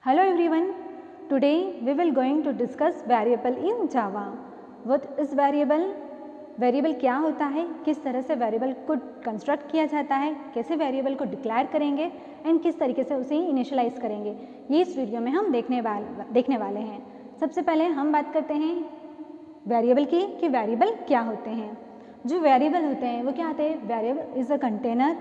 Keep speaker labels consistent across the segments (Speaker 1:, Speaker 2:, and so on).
Speaker 1: Hello everyone. Today we will going to discuss variable in Java. What is variable? Variable क्या होता है, किस तरह से वेरिएबल को कंस्ट्रक्ट किया जाता है, कैसे वेरिएबल को डिक्लेयर करेंगे एंड किस तरीके से उसे इनिशियलाइज करेंगे, ये इस वीडियो में हम देखने वाले हैं। सबसे पहले हम बात करते हैं वेरिएबल की कि वेरिएबल क्या होते हैं। जो वेरिएबल होते हैं वो क्या होते हैं? वेरिएबल इज़ अ कंटेनर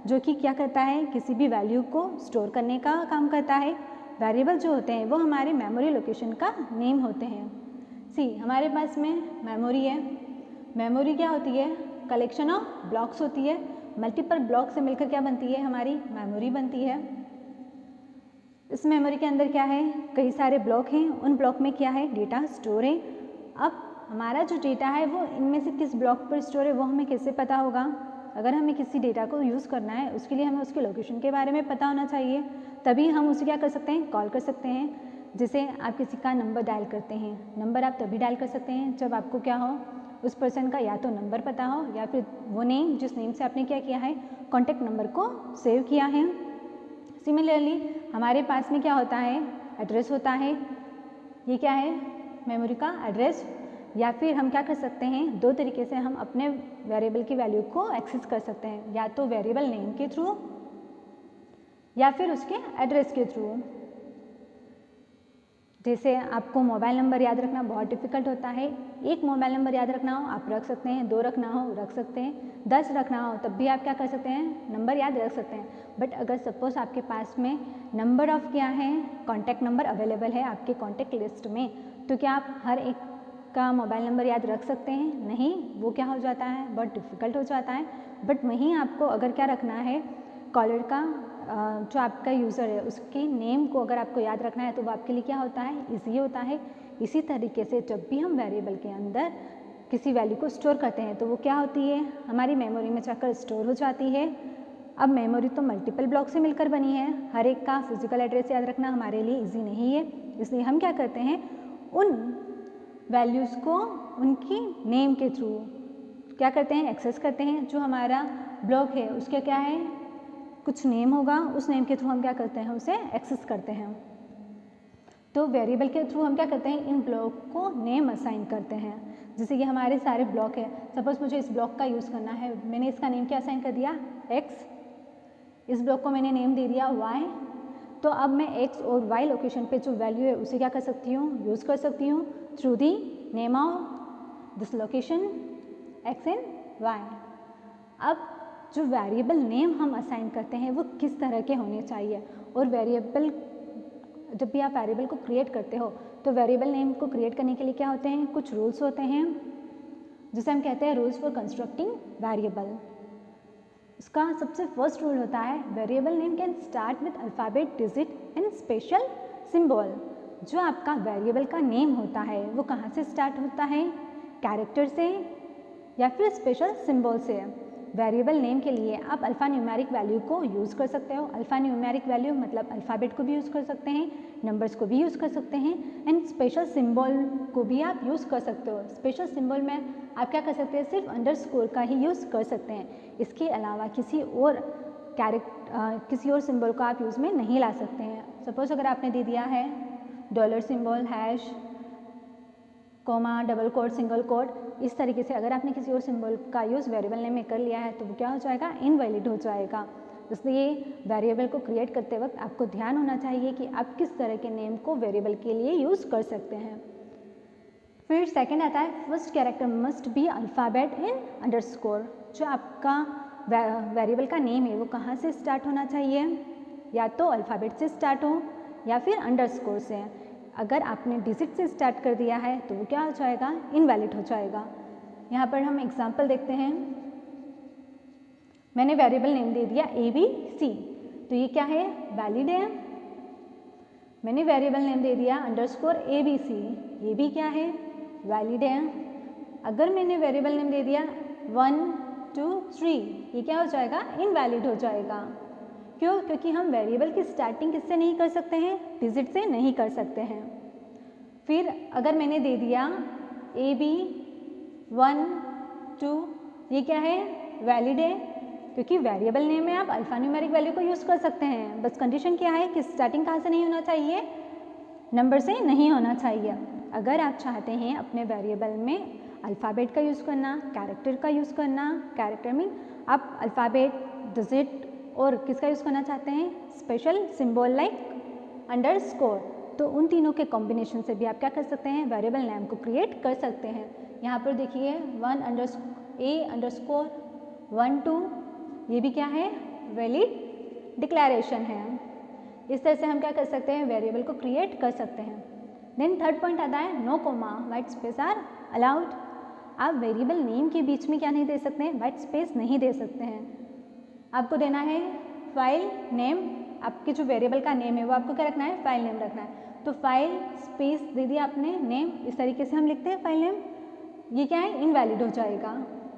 Speaker 1: जो कि क्या करता है, किसी भी वैल्यू को स्टोर करने का काम करता है। वेरिएबल जो होते हैं वो हमारे मेमोरी लोकेशन का नेम होते हैं। हमारे पास में मेमोरी है। मेमोरी क्या होती है? कलेक्शन ऑफ ब्लॉक्स होती है। मल्टीपल ब्लॉक से मिलकर क्या बनती है? हमारी मेमोरी बनती है। इस मेमोरी के अंदर क्या है? कई सारे ब्लॉक हैं। उन ब्लॉक में क्या है? डेटा स्टोर है। अब हमारा जो डेटा है वो इनमें से किस ब्लॉक पर स्टोर है वो हमें कैसे पता होगा? अगर हमें किसी डेटा को यूज़ करना है उसके लिए हमें उसकी लोकेशन के बारे में पता होना चाहिए, तभी हम उसे क्या कर सकते हैं? कॉल कर सकते हैं। जैसे आप किसी का नंबर डायल करते हैं, नंबर आप तभी डायल कर सकते हैं जब आपको क्या हो, उस पर्सन का या तो नंबर पता हो या फिर वो नेम जिस नेम से आपने क्या किया है, कॉन्टैक्ट नंबर को सेव किया है। सिमिलरली हमारे पास में क्या होता है? एड्रेस होता है। ये क्या है? मेमोरी का एड्रेस। या फिर हम क्या कर सकते हैं, दो तरीके से हम अपने वेरिएबल की वैल्यू को एक्सेस कर सकते हैं, या तो वेरिएबल नेम के थ्रू या फिर उसके एड्रेस के थ्रू। जैसे आपको मोबाइल नंबर याद रखना बहुत डिफिकल्ट होता है, एक मोबाइल नंबर याद रखना हो आप रख सकते हैं, 2 रखना हो रख सकते हैं, 10 रखना हो तब भी आप क्या कर सकते हैं? नंबर याद रख सकते हैं। बट अगर सपोज आपके पास में नंबर ऑफ क्या है, कॉन्टैक्ट नंबर अवेलेबल है आपके कॉन्टैक्ट लिस्ट में, तो क्या आप हर एक का मोबाइल नंबर याद रख सकते हैं? नहीं, वो क्या हो जाता है? बहुत डिफ़िकल्ट हो जाता है। बट वहीं आपको अगर क्या रखना है, कॉलर का जो आपका यूज़र है उसकी नेम को अगर आपको याद रखना है तो वो आपके लिए क्या होता है? ईजी होता है। इसी तरीके से जब भी हम वेरिएबल के अंदर किसी वैल्यू को स्टोर करते हैं तो वो क्या होती है? हमारी मेमोरी में जाकर स्टोर हो जाती है। अब मेमोरी तो मल्टीपल ब्लॉक से मिलकर बनी है, हर एक का फिजिकल एड्रेस याद रखना हमारे लिए ईजी नहीं है। इसलिए हम क्या करते हैं, उन वैल्यूज़ को उनकी नेम के थ्रू क्या करते हैं? एक्सेस करते हैं। जो हमारा ब्लॉक है उसका क्या है? कुछ नेम होगा, उस नेम के थ्रू हम क्या करते हैं? उसे एक्सेस करते हैं। तो वेरिएबल के थ्रू हम क्या करते हैं? इन ब्लॉक को नेम असाइन करते हैं। जैसे कि हमारे सारे ब्लॉक है, सपोज मुझे इस ब्लॉक का यूज़ करना है, मैंने इसका नेम क्या असाइन कर दिया? x। इस ब्लॉक को मैंने नेम दे दिया y। तो अब मैं x और y लोकेशन पे जो वैल्यू है उसे क्या कर सकती हूँ? यूज़ कर सकती हूँ through the name of this location x and y। अब जो वेरिएबल नेम हम असाइन करते हैं वो किस तरह के होने चाहिए, और वेरिएबल जब भी आप वेरिएबल को क्रिएट करते हो तो वेरिएबल नेम को क्रिएट करने के लिए क्या होते हैं? कुछ रूल्स होते हैं जिसे हम कहते हैं रूल्स फॉर कंस्ट्रक्टिंग वेरिएबल। इसका सबसे फर्स्ट रूल होता है variable name can start with alphabet, digit and special symbol. जो आपका वेरिएबल का नेम होता है वो कहाँ से स्टार्ट होता है? कैरेक्टर से या फिर स्पेशल सिंबल से। वेरिएबल नेम के लिए आप अल्फ़ा न्यूमेरिक वैल्यू को यूज़ कर सकते हो। अल्फ़ा न्यूमेरिक वैल्यू मतलब अल्फ़ाबेट को भी यूज़ कर सकते हैं, नंबर्स को भी यूज़ कर सकते हैं, एंड स्पेशल सिंबल को भी आप यूज़ कर सकते हो। स्पेशल सिंबल में आप क्या कर सकते हैं? सिर्फ अंडरस्कोर का ही यूज़ कर सकते हैं। इसके अलावा किसी और सिंबल को आप यूज़ में नहीं ला सकते हैं। सपोज अगर आपने दे दिया है dollar symbol, hash, comma, double quote, single quote, इस तरीके से अगर आपने किसी और सिंबल का यूज़ वेरिएबल नेम में कर लिया है तो वो क्या हो जाएगा? इनवैलिड हो जाएगा। इसलिए वेरिएबल को क्रिएट करते वक्त आपको ध्यान होना चाहिए कि आप किस तरह के नेम को वेरिएबल के लिए यूज़ कर सकते हैं। फिर सेकंड आता है first character must be alphabet in underscore. जो आपका वेरिएबल का नेम है वो कहाँ से स्टार्ट होना चाहिए? या तो अल्फ़ाबेट से स्टार्ट हो या फिर अंडरस्कोर से। अगर आपने डिजिट से स्टार्ट कर दिया है तो वो क्या हो जाएगा? इनवैलिड हो जाएगा। यहाँ पर हम एग्जांपल देखते हैं। मैंने वेरिएबल नेम दे दिया ABC, तो ये क्या है? वैलिड है। मैंने वेरिएबल नेम दे दिया अंडरस्कोर ABC, ये भी क्या है? वैलिड है। अगर मैंने वेरिएबल नेम दे दिया 1 2 3, ये क्या हो जाएगा? इनवैलिड हो जाएगा। क्यों? क्योंकि हम वेरिएबल की स्टार्टिंग किससे नहीं कर सकते हैं? डिजिट से नहीं कर सकते हैं। फिर अगर मैंने दे दिया AB 1 2, ये क्या है? वैलिड है। क्योंकि वेरिएबल नेम में आप अल्फा न्यूमेरिक वैल्यू को यूज़ कर सकते हैं। बस कंडीशन क्या है कि स्टार्टिंग कहाँ से नहीं होना चाहिए, नंबर से नहीं होना चाहिए। अगर आप चाहते हैं अपने वेरिएबल में अल्फ़ाबेट का यूज़ करना, कैरेक्टर का यूज़ करना, कैरेक्टर मीन आप अल्फ़ाबेट, डिजिट और किसका यूज़ करना चाहते हैं, स्पेशल सिंबल लाइक अंडरस्कोर, तो उन तीनों के कॉम्बिनेशन से भी आप क्या कर सकते हैं, वेरिएबल नेम को क्रिएट कर सकते हैं। यहाँ पर देखिए A_1_2 ये भी क्या है, वैलिड डिक्लेरेशन है। इस तरह से हम क्या कर सकते हैं, वेरिएबल को क्रिएट कर सकते हैं। देन थर्ड पॉइंट आता है no comma white space are allowed. आप वेरिएबल नेम के बीच में क्या नहीं दे सकते हैं, वाइट स्पेस नहीं दे सकते हैं। आपको देना है फाइल नेम, आपके जो वेरिएबल का नेम है वो आपको क्या रखना है, फाइल नेम रखना है। तो फाइल स्पेस दे दिया आपने, नेम इस तरीके से हम लिखते हैं फाइल नेम, ये क्या है, इनवैलिड हो जाएगा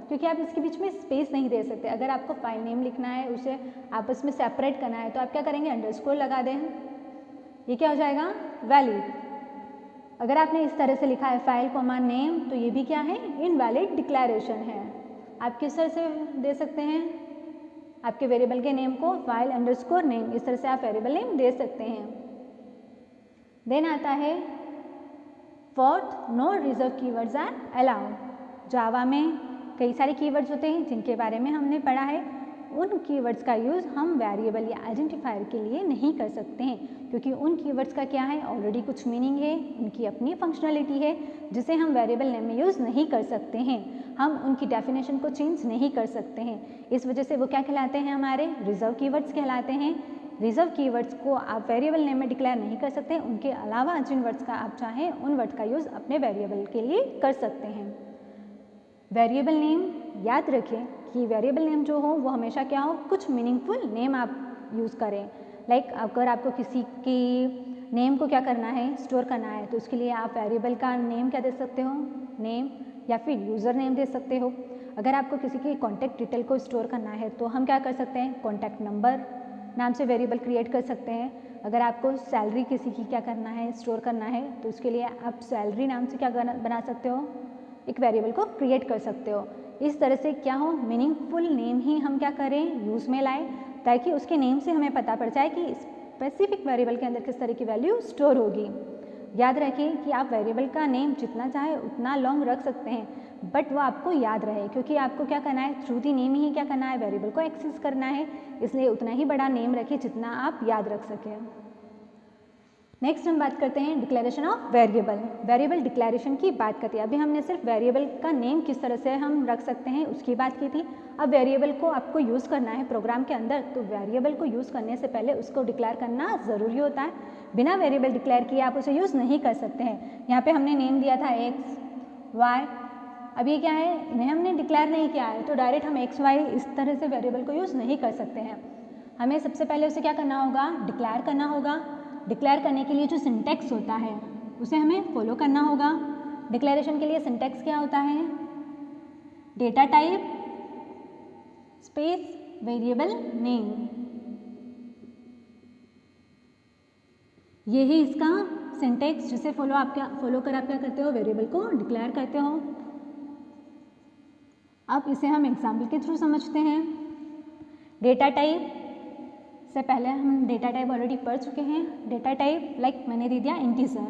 Speaker 1: क्योंकि आप इसके बीच में स्पेस नहीं दे सकते। अगर आपको फाइल नेम लिखना है, उसे आपस में सेपरेट करना है, तो आप क्या करेंगे, अंडरस्कोर लगा दें, ये क्या हो जाएगा, वैलिड। अगर आपने इस तरह से लिखा है फाइल कॉमा नेम, तो ये भी क्या है, इनवैलिड डिक्लेरेशन है। आप किस तरह से दे सकते हैं आपके वेरिएबल के नेम को, फाइल अंडरस्कोर नेम, इस तरह से आप वेरिएबल नेम दे सकते हैं। देन आता है fourth, no reserve keywords are allowed. Java में कई सारे कीवर्ड्स होते हैं जिनके बारे में हमने पढ़ा है, उन कीवर्ड्स का यूज़ हम वेरिएबल या आइडेंटिफायर के लिए नहीं कर सकते हैं क्योंकि उन कीवर्ड्स का क्या है, ऑलरेडी कुछ मीनिंग है, उनकी अपनी फंक्शनलिटी है जिसे हम वेरिएबल नेम में यूज़ नहीं कर सकते हैं। हम उनकी डेफिनेशन को चेंज नहीं कर सकते हैं, इस वजह से वो क्या कहलाते हैं, हमारे रिजर्व कीवर्ड्स कहलाते हैं। रिजर्व कीवर्ड्स को आप वेरिएबल नेम में डिक्लेयर नहीं कर सकते, उनके अलावा जिन वर्ड्स का आप चाहें उन वर्ड का यूज़ अपने वेरिएबल के लिए कर सकते हैं। वेरिएबल नेम याद रखें कि वेरिएबल नेम जो हो वो हमेशा क्या हो, कुछ मीनिंगफुल नेम आप यूज़ करें। लाइक अगर आपको किसी की नेम को क्या करना है, स्टोर करना है, तो उसके लिए आप वेरिएबल का नेम क्या दे सकते हो, नेम, या फिर यूज़र नेम दे सकते हो। अगर आपको किसी की कॉन्टैक्ट डिटेल को स्टोर करना है तो हम क्या कर सकते हैं, कॉन्टैक्ट नंबर नाम से वेरिएबल क्रिएट कर सकते हैं। अगर आपको सैलरी किसी की क्या करना है, स्टोर करना है, तो उसके लिए आप सैलरी नाम से क्या बना सकते हो, एक वेरिएबल को क्रिएट कर सकते हो। इस तरह से क्या हो, मीनिंगफुल नेम ही हम क्या करें, यूज़ में लाएं, ताकि उसके नेम से हमें पता पड़ जाए कि स्पेसिफिक वेरिएबल के अंदर किस तरह की वैल्यू स्टोर होगी। याद रखें कि आप वेरिएबल का नेम जितना चाहे उतना लॉन्ग रख सकते हैं, बट वो आपको याद रहे क्योंकि आपको क्या करना है, थ्रू दी नेम ही क्या करना है, वेरिएबल को एक्सेस करना है, इसलिए उतना ही बड़ा नेम रखिए जितना आप याद रख सकें। नेक्स्ट हम बात करते हैं declaration of variable. Variable declaration की बात करते हैं। अभी हमने सिर्फ वेरिएबल का नेम किस तरह से हम रख सकते हैं उसकी बात की थी। अब वेरिएबल को आपको यूज़ करना है प्रोग्राम के अंदर, तो वेरिएबल को यूज़ करने से पहले उसको डिक्लेयर करना ज़रूरी होता है। बिना वेरिएबल डिक्लेयर किए आप उसे यूज़ नहीं कर सकते हैं। यहाँ पे हमने नेम दिया था एक्स वाई, अब ये क्या है, इन्हें हमने डिक्लेयर नहीं किया है, तो डायरेक्ट हम एक्स वाई इस तरह से वेरिएबल को यूज़ नहीं कर सकते हैं। हमें सबसे पहले उसे क्या करना होगा, डिक्लेयर करना होगा। डिक्लेयर करने के लिए जो सिंटैक्स होता है उसे हमें फॉलो करना होगा। डिक्लेरेशन के लिए सिंटैक्स क्या होता है, data type space variable name, ये ही इसका सिंटैक्स जिसे फॉलो कर आप क्या करते हो, वेरिएबल को डिक्लेयर करते हो। अब इसे हम एग्जाम्पल के थ्रू समझते हैं। डेटा टाइप से पहले हम डेटा टाइप ऑलरेडी पढ़ चुके हैं। डेटा टाइप लाइक मैंने दे दिया इंटीजर।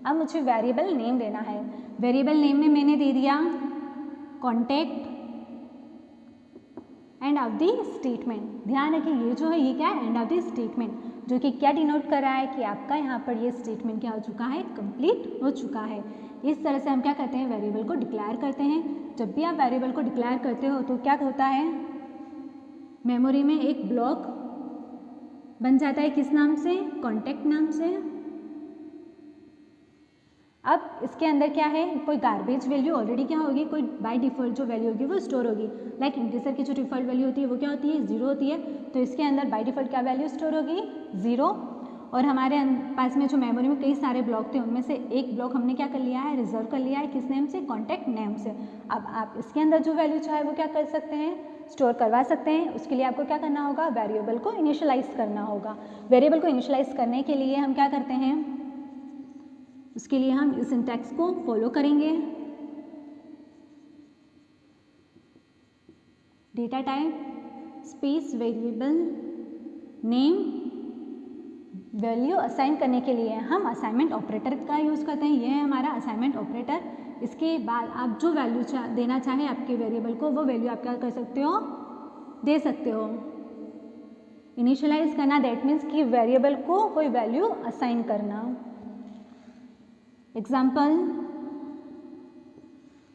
Speaker 1: अब मुझे वेरिएबल नेम देना है। वेरिएबल नेम में मैंने दे दिया contact and of the statement. ध्यान रखिए ये जो है ये क्या है, एंड ऑफ द स्टेटमेंट, जो कि क्या डिनोट कर रहा है कि आपका यहाँ पर ये स्टेटमेंट क्या हो चुका है, कंप्लीट हो चुका है। इस तरह से हम क्या करते हैं, वेरिएबल को डिक्लेयर करते हैं। जब भी आप वेरिएबल को डिक्लेयर करते हो तो क्या होता है, मेमोरी में एक ब्लॉक बन जाता है, किस नाम से, कॉन्टैक्ट नाम से। अब इसके अंदर क्या है, कोई गार्बेज वैल्यू ऑलरेडी क्या होगी, कोई बाय डिफ़ॉल्ट जो वैल्यू होगी वो स्टोर होगी। लाइक इंटीजर की जो डिफ़ॉल्ट वैल्यू होती है वो क्या होती है, 0 होती है, तो इसके अंदर बाय डिफ़ॉल्ट क्या वैल्यू स्टोर होगी, 0। और हमारे पास में जो मेमोरी में कई सारे ब्लॉक थे उनमें से एक ब्लॉक हमने क्या कर लिया है, रिजर्व कर लिया है, किस नेम से, कॉन्टैक्ट नेम से। अब आप इसके अंदर जो वैल्यू चाहे वो क्या कर सकते हैं, स्टोर करवा सकते हैं। उसके लिए आपको क्या करना होगा, वेरिएबल को इनिशियलाइज करना होगा। वेरिएबल को इनिशियलाइज करने के लिए हम क्या करते हैं, उसके लिए हम इस सिंटैक्स को फॉलो करेंगे। Data type space variable name value assign करने के लिए हम असाइनमेंट ऑपरेटर का यूज़ करते हैं। यह है हमारा असाइनमेंट ऑपरेटर। इसके बाद आप जो वैल्यू देना चाहें आपके वेरिएबल को, वो वैल्यू आप क्या कर सकते हो, दे सकते हो। इनिशियलाइज करना दैट मीन्स कि वेरिएबल को कोई वैल्यू असाइन करना। एग्जाम्पल,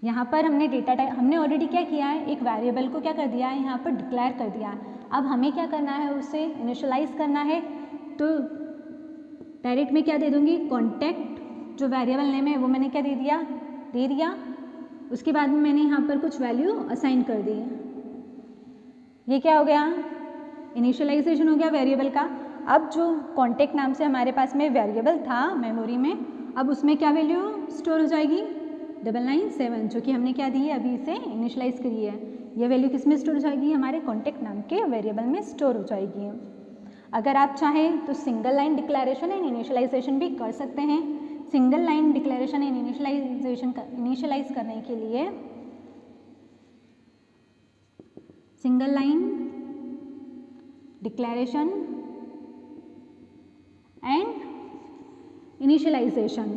Speaker 1: यहाँ पर हमने डेटा टाइप, हमने ऑलरेडी क्या किया है, एक वेरिएबल को क्या कर दिया है, यहाँ पर डिक्लेयर कर दिया। अब हमें क्या करना है, उसे इनिशियलाइज करना है। तो डायरेक्ट में क्या दे दूँगी, कॉन्टैक्ट, जो वेरिएबल नेम है वो मैंने क्या दे दिया। उसके बाद में मैंने यहाँ पर कुछ वैल्यू असाइन कर दी। ये क्या हो गया, इनिशियलाइजेशन हो गया वेरिएबल का। अब जो कॉन्टैक्ट नाम से हमारे पास में वेरिएबल था मेमोरी में, अब उसमें क्या वैल्यू स्टोर हो जाएगी, 997, जो कि हमने क्या दी है, अभी इसे इनिशियलाइज करी है। ये वैल्यू किस में स्टोर हो जाएगी, हमारे कॉन्टैक्ट नाम के वेरिएबल में स्टोर हो जाएगी। अगर आप चाहें तो single line declaration and initialization भी कर सकते हैं। Single line declaration and initialize करने के लिए single line declaration and initialization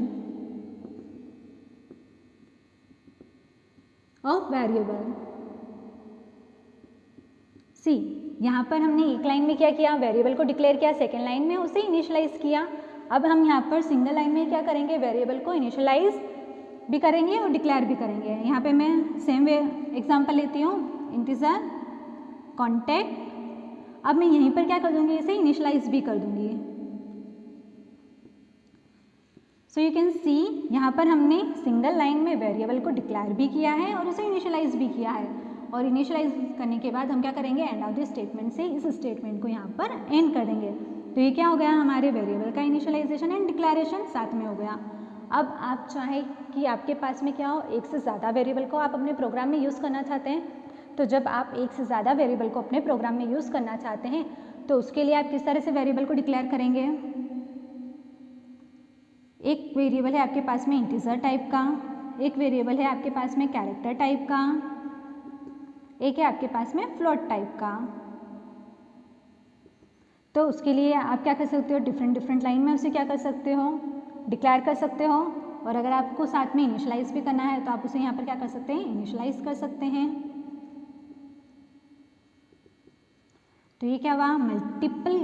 Speaker 1: of variable. See, यहाँ पर हमने एक लाइन में क्या किया, वेरिएबल को डिक्लेयर किया, सेकेंड लाइन में उसे इनिशियलाइज किया। अब हम यहाँ पर सिंगल लाइन में क्या करेंगे, वेरिएबल को इनिशियलाइज भी करेंगे और डिक्लेयर भी करेंगे। यहाँ पे मैं सेम वे एग्जांपल लेती हूँ, इंटीजर कॉन्टैक्ट। अब मैं यहीं पर क्या कर दूँगी, इसे इनिशियलाइज भी कर दूँगी। सो यू कैन सी, यहाँ पर हमने सिंगल लाइन में वेरिएबल को डिक्लेयर भी किया है और उसे इनिशियलाइज भी किया है। और इनिशियलाइज करने के बाद हम क्या करेंगे, एंड ऑफ दिस स्टेटमेंट से इस स्टेटमेंट को यहाँ पर एंड कर देंगे। तो ये क्या हो गया, हमारे वेरिएबल का इनिशियलाइजेशन एंड डिक्लेरेशन साथ में हो गया। अब आप चाहें कि आपके पास में क्या हो, एक से ज़्यादा वेरिएबल को आप अपने प्रोग्राम में यूज़ करना चाहते हैं, तो जब आप एक से ज़्यादा वेरिएबल को अपने प्रोग्राम में यूज़ करना चाहते हैं तो उसके लिए आप किस तरह से वेरिएबल को डिक्लेयर करेंगे। एक वेरिएबल है आपके पास में इंटीजर टाइप का, एक वेरिएबल है आपके पास में कैरेक्टर टाइप का, एक है आपके पास में फ्लोट टाइप का। तो उसके लिए आप क्या कर सकते हो, डिफरेंट लाइन में उसे क्या कर सकते हो, डिक्लेयर कर सकते हो। और अगर आपको साथ में इनिशियलाइज भी करना है तो आप उसे यहाँ पर क्या कर सकते हैं, इनिशियलाइज कर सकते हैं। तो ये क्या हुआ, मल्टीपल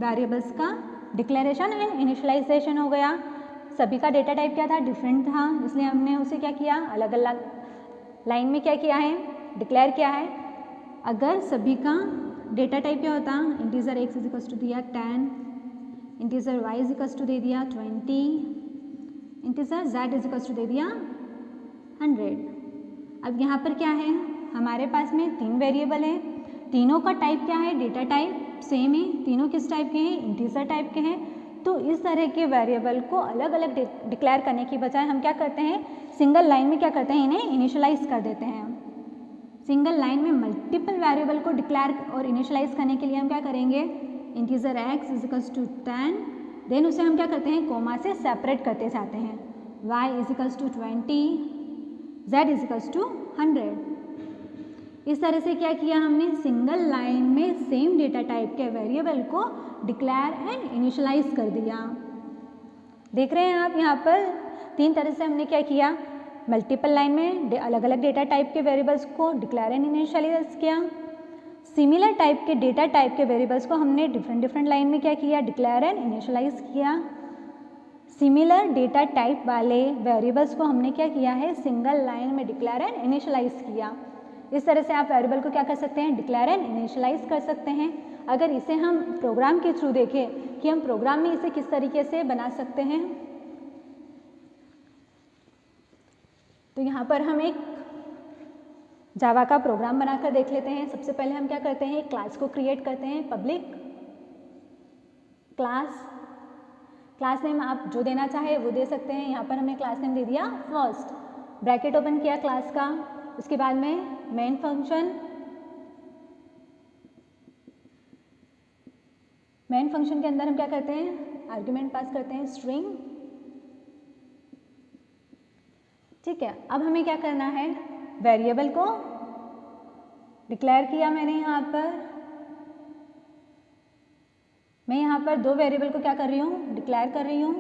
Speaker 1: वेरिएबल्स का डिक्लेरेशन एंड इनिशियलाइजेशन हो गया। सभी का डेटा टाइप क्या था, डिफरेंट था, इसलिए हमने उसे क्या किया, अलग अलग लाइन में क्या किया है, डिक्लेयर किया है। अगर सभी का डेटा टाइप क्या होता, इंटीजर x इज टू दिया 10, इंटीजर y इज टू दे दिया 20, इंटीजर z इज टू दे दिया 100। अब यहाँ पर क्या है, हमारे पास में 3 वेरिएबल है, तीनों का टाइप क्या है, डेटा टाइप सेम है, तीनों किस टाइप के हैं, इंटीजर टाइप के हैं। तो इस तरह के वेरिएबल को अलग अलग डिक्लेयर करने की बजाय हम क्या करते हैं, सिंगल लाइन में क्या करते हैं, इन्हें इनिशियलाइज कर देते हैं। सिंगल लाइन में मल्टीपल वेरिएबल को डिक्लेयर और इनिशियलाइज करने के लिए हम क्या करेंगे, integer x is to 10, then उसे हम क्या करते हैं, कोमा से सेपरेट करते जाते हैं, y is to 20, z is to 100। इस तरह से क्या किया हमने, सिंगल लाइन में सेम डेटा टाइप के वेरिएबल को डिक्लेयर एंड इनिशियलाइज कर दिया। देख रहे हैं आप, यहाँ पर 3 तरह से हमने क्या किया, मल्टीपल लाइन में अलग अलग डेटा टाइप के वेरिएबल्स को डिक्लेयर एंड इनिशियलाइज किया। सिमिलर टाइप के डेटा टाइप के वेरिएबल्स को हमने डिफरेंट लाइन में क्या किया, डिक्लेयर एंड इनिशियलाइज किया। सिमिलर डेटा टाइप वाले वेरिएबल्स को हमने क्या किया है, सिंगल लाइन में डिक्लेयर एंड इनिशियलाइज किया। इस तरह से आप वेरिएबल को क्या कर सकते हैं, डिक्लेयर एंड इनिशियलाइज कर सकते हैं। अगर इसे हम प्रोग्राम के थ्रू देखें कि हम प्रोग्राम में इसे किस तरीके से बना सकते हैं, तो यहाँ पर हम एक जावा का प्रोग्राम बनाकर देख लेते हैं। सबसे पहले हम क्या करते हैं, एक क्लास को क्रिएट करते हैं, पब्लिक क्लास नेम आप जो देना चाहे वो दे सकते हैं। यहाँ पर हमने क्लास नेम दे दिया फर्स्ट, ब्रैकेट ओपन किया क्लास का, उसके बाद में मेन फंक्शन के अंदर हम क्या करते हैं, आर्गुमेंट पास करते हैं स्ट्रिंग। ठीक है, अब हमें क्या करना है, वेरिएबल को डिक्लेयर किया मैंने यहाँ पर, मैं यहाँ पर दो वेरिएबल को क्या कर रही हूँ, डिक्लेयर कर रही हूँ।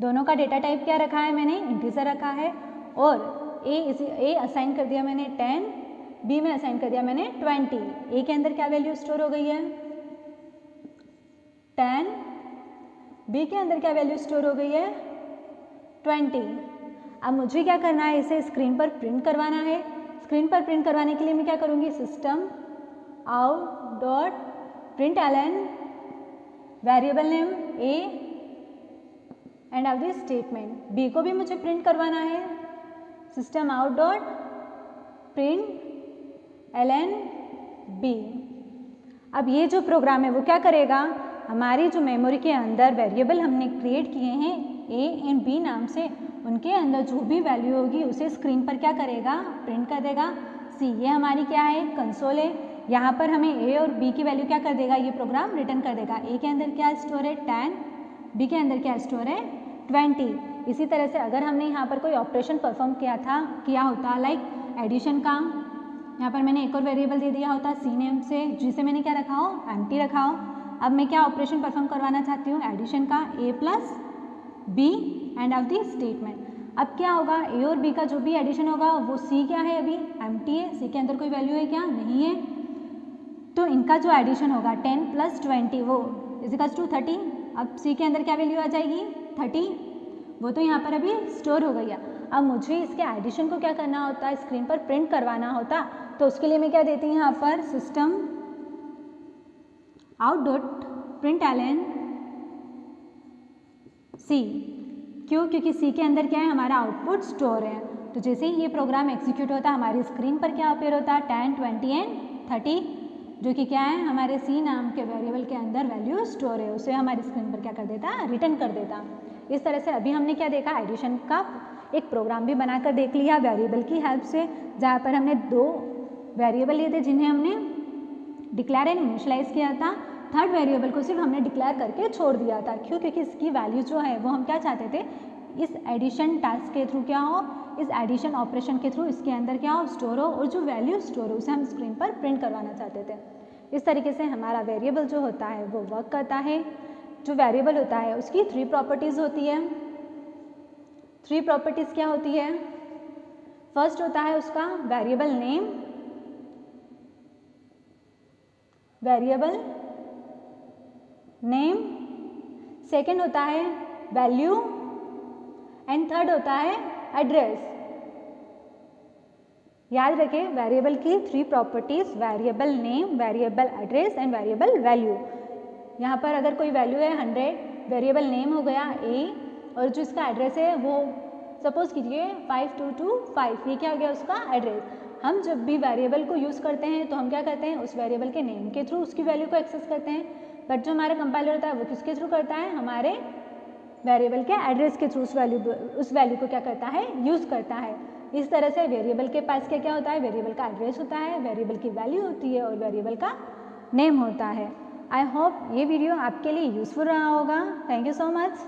Speaker 1: दोनों का डेटा टाइप क्या रखा है मैंने, इंटीजर रखा है, और ए असाइन कर दिया मैंने 10, बी में असाइन कर दिया मैंने 20। ए के अंदर क्या वैल्यू स्टोर हो गई है 10, बी के अंदर क्या वैल्यू स्टोर हो गई है 20। अब मुझे क्या करना है, इसे स्क्रीन पर प्रिंट करवाना है। स्क्रीन पर प्रिंट करवाने के लिए मैं क्या करूँगी, system out dot print LN variable name A end of this statement. B को भी मुझे प्रिंट करवाना है, system out dot print LN B. अब ये जो प्रोग्राम है वो क्या करेगा, हमारी जो मेमोरी के अंदर वेरिएबल हमने क्रिएट किए हैं ए एंड बी नाम से, उनके अंदर जो भी वैल्यू होगी उसे स्क्रीन पर क्या करेगा, प्रिंट कर देगा। सी ये हमारी क्या है, कंसोल है। यहाँ पर हमें ए और बी की वैल्यू क्या कर देगा, ये प्रोग्राम रिटर्न कर देगा। ए के अंदर क्या स्टोर है 10, बी के अंदर क्या स्टोर है 20। इसी तरह से अगर हमने यहाँ पर कोई ऑपरेशन परफॉर्म किया होता लाइक एडिशन का, यहाँ पर मैंने एक और वेरिएबल दे दिया होता सी नेम से, जिसे मैंने क्या रखा हो, एम्प्टी रखा हो। अब मैं क्या ऑपरेशन परफॉर्म करवाना चाहती हूँ, एडिशन का a plus b and of the statement. अब क्या होगा, ए और बी का जो भी एडिशन होगा वो सी क्या है, अभी एम्प्टी है, सी के अंदर कोई वैल्यू है क्या, नहीं है। तो इनका जो एडिशन होगा 10 प्लस 20 वो इजिकल्स टू 30। अब सी के अंदर क्या वैल्यू आ जाएगी 30, वो तो यहाँ पर अभी स्टोर हो गई है। अब मुझे इसके एडिशन को क्या करना होता है, स्क्रीन पर प्रिंट करवाना होता, तो उसके लिए मैं क्या देती हूँ यहाँ पर, system out dot print ln C. क्यों, क्योंकि सी के अंदर क्या है, हमारा आउटपुट स्टोर है। तो जैसे ही ये प्रोग्राम एग्जीक्यूट होता है हमारी स्क्रीन पर क्या अपीयर होता है 10, 20 एंड 30, जो कि क्या है, हमारे सी नाम के वेरिएबल के अंदर वैल्यू स्टोर है, उसे हमारी स्क्रीन पर क्या कर देता, रिटर्न कर देता। इस तरह से अभी हमने क्या देखा, एडिशन का एक प्रोग्राम भी बनाकर देख लिया वेरिएबल की हेल्प से, जहाँ पर हमने दो वेरिएबल लिए थे जिन्हें हमने डिक्लेयर एंड इनिशियलाइज किया था। थर्ड वेरिएबल को सिर्फ हमने डिक्लेयर करके छोड़ दिया था। क्यों, क्योंकि इसकी वैल्यू जो है वो हम क्या चाहते थे, इस एडिशन टास्क के थ्रू क्या हो, इस एडिशन ऑपरेशन के थ्रू इसके अंदर क्या हो, स्टोर हो, और जो वैल्यू स्टोर हो उसे हम स्क्रीन पर प्रिंट करवाना चाहते थे। इस तरीके से हमारा वेरिएबल जो होता है वो वर्क करता है। जो वेरिएबल होता है उसकी 3 प्रॉपर्टीज़ होती है। 3 प्रॉपर्टीज़ क्या होती है, फर्स्ट होता है उसका variable name, variable name, second होता है वैल्यू, एंड थर्ड होता है एड्रेस। याद रखें वेरिएबल की 3 properties, variable name, variable address and variable value. यहाँ पर अगर कोई वैल्यू है 100, वेरिएबल नेम हो गया ए, और जो इसका एड्रेस है वो सपोज कीजिए 5225, ये क्या हो गया उसका एड्रेस। हम जब भी वेरिएबल को यूज़ करते हैं तो हम क्या करते हैं, उस वेरिएबल के नेम के थ्रू उसकी वैल्यू को एक्सेस करते हैं, बट जो हमारा कंपाइलर होता है वो किसके थ्रू करता है, हमारे वेरिएबल के एड्रेस के थ्रू उस वैल्यू को क्या करता है, यूज़ करता है। इस तरह से वेरिएबल के पास क्या होता है, वेरिएबल का एड्रेस होता है, वेरिएबल की वैल्यू होती है और वेरिएबल का नेम होता है। आई होप ये वीडियो आपके लिए यूज़फुल रहा होगा। Thank you so much.